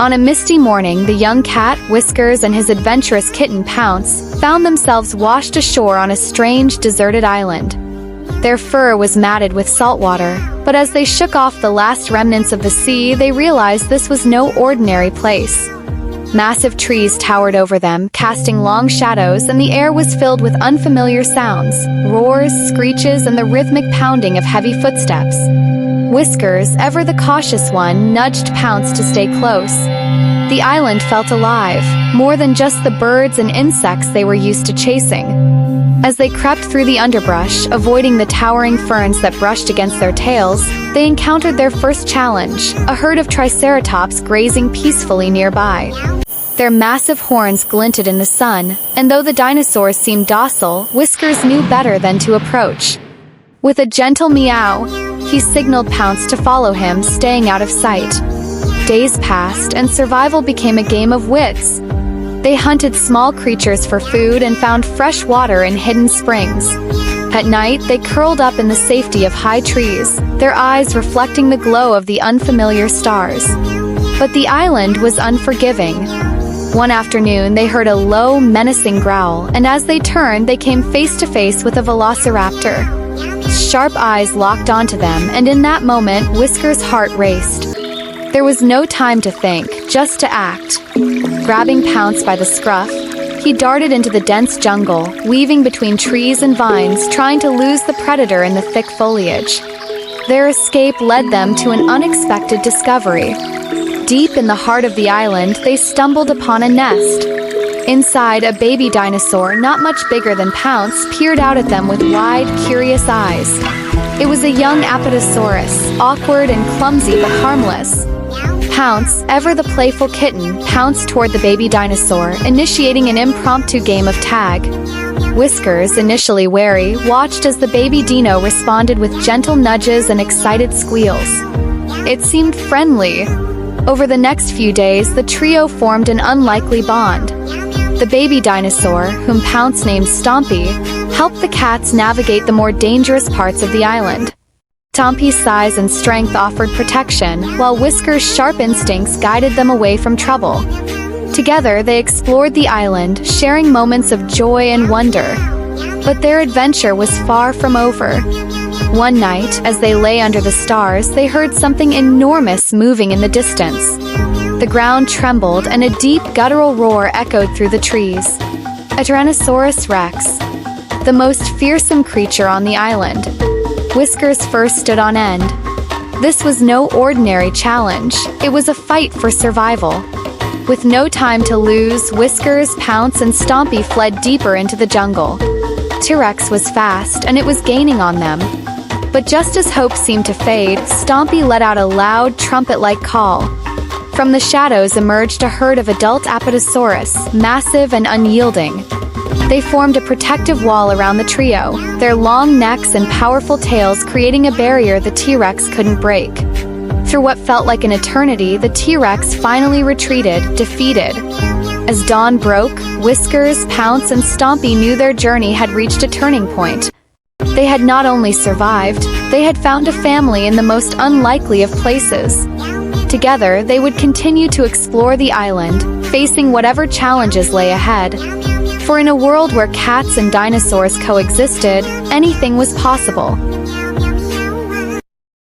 On a misty morning, the young cat, Whiskers, and his adventurous kitten, Pounce, found themselves washed ashore on a strange, deserted island. Their fur was matted with salt water, but as they shook off the last remnants of the sea, they realized this was no ordinary place. Massive trees towered over them, casting long shadows, and the air was filled with unfamiliar sounds, roars, screeches, and the rhythmic pounding of heavy footsteps. Whiskers, ever the cautious one, nudged Pounce to stay close. The island felt alive, more than just the birds and insects they were used to chasing. As they crept through the underbrush, avoiding the towering ferns that brushed against their tails, they encountered their first challenge, a herd of triceratops grazing peacefully nearby. Their massive horns glinted in the sun, and though the dinosaurs seemed docile, Whiskers knew better than to approach. With a gentle meow, he signaled Pounce to follow him, staying out of sight. Days passed, and survival became a game of wits. They hunted small creatures for food and found fresh water in hidden springs. At night, they curled up in the safety of high trees, their eyes reflecting the glow of the unfamiliar stars. But the island was unforgiving. One afternoon, they heard a low, menacing growl, and as they turned, they came face to face with a velociraptor. Sharp eyes locked onto them, and in that moment, Whiskers' heart raced. There was no time to think, just to act. Grabbing Pounce by the scruff, he darted into the dense jungle, weaving between trees and vines, trying to lose the predator in the thick foliage. Their escape led them to an unexpected discovery. Deep in the heart of the island, they stumbled upon a nest. Inside, a baby dinosaur, not much bigger than Pounce, peered out at them with wide, curious eyes. It was a young Apatosaurus, awkward and clumsy but harmless. Pounce, ever the playful kitten, pounced toward the baby dinosaur, initiating an impromptu game of tag. Whiskers, initially wary, watched as the baby dino responded with gentle nudges and excited squeals. It seemed friendly. Over the next few days, the trio formed an unlikely bond. The baby dinosaur, whom Pounce named Stompy, helped the cats navigate the more dangerous parts of the island. Stompy's size and strength offered protection, while Whiskers' sharp instincts guided them away from trouble. Together, they explored the island, sharing moments of joy and wonder. But their adventure was far from over. One night, as they lay under the stars, they heard something enormous moving in the distance. The ground trembled, and a deep, guttural roar echoed through the trees. A Tyrannosaurus rex, the most fearsome creature on the island. Whiskers first stood on end. This was no ordinary challenge. It was a fight for survival. With no time to lose, Whiskers, Pounce, and Stompy fled deeper into the jungle. T-Rex was fast, and it was gaining on them. But just as hope seemed to fade, Stompy let out a loud, trumpet-like call. From the shadows emerged a herd of adult Apatosaurus, massive and unyielding. They formed a protective wall around the trio, their long necks and powerful tails creating a barrier the T-Rex couldn't break. Through what felt like an eternity, the T-Rex finally retreated, defeated. As dawn broke, Whiskers, Pounce, and Stompy knew their journey had reached a turning point. They had not only survived, they had found a family in the most unlikely of places. Together, they would continue to explore the island, facing whatever challenges lay ahead. For in a world where cats and dinosaurs coexisted, anything was possible.